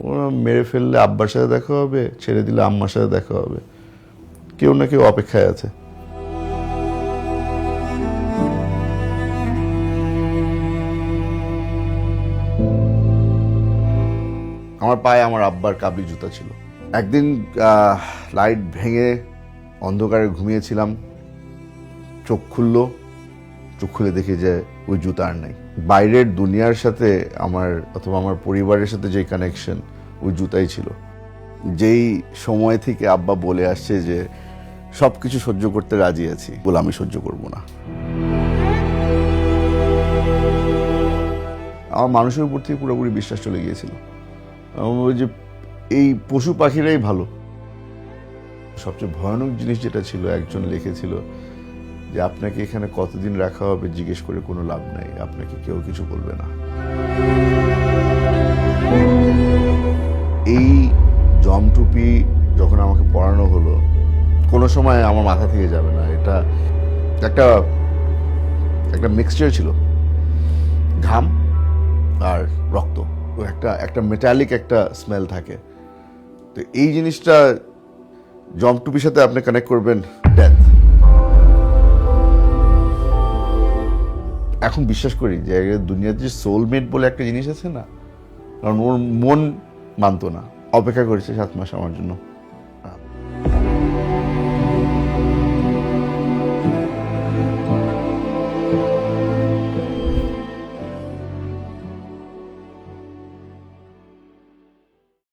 ওরা মেরে ফেললে আব্বার সাথে দেখা হবে, ছেড়ে দিলে আম্মার সাথে দেখা হবে, কেউ না কেউ অপেক্ষায় আছে। আমার পায়ে আমার আব্বার কাবলি জুতা ছিল। একদিন লাইট ভেঙে অন্ধকারে ঘুমিয়েছিলাম, চোখ খুলে দেখি যে ওই জুতা আর নাই। বাইরের দুনিয়ার সাথে আমার অথবা আমার পরিবারের সাথে যে কানেকশন ওই জুতাই ছিল। যেই সময় থেকে আব্বা বলে আসছে যে সব কিছু সহ্য করতে রাজি আছি, বলে আমি সহ্য করব না। আমার মানুষের উপর থেকে পুরোপুরি বিশ্বাস চলে গিয়েছিল। ওই যে এই পশু পাখিরাই ভালো। সবচেয়ে ভয়ানক জিনিস যেটা ছিল, একজন লিখেছিল যে আপনাকে এখানে কতদিন রাখা হবে জিজ্ঞেস করে কোনো লাভ নাই, আপনাকে কেউ কিছু বলবে না। এই জমটুপি যখন আমাকে পড়ানো হলো, কোনো সময় আমার মাথা থেকে যাবে না। এটা একটা একটা মিক্সচার ছিল, ঘাম আর রক্ত, একটা মেটালিক একটা স্মেল থাকে। তো এই জিনিসটা জমটুপির সাথে আপনি কানেক্ট করবেন ডেথ। এখন বিশ্বাস করি যে দুনিয়াতে যে সোলমেট বলে একটা জিনিস আছে না, কারণ ওর মন মানতো না, অপেক্ষা করেছে 7 মাস আমার জন্য।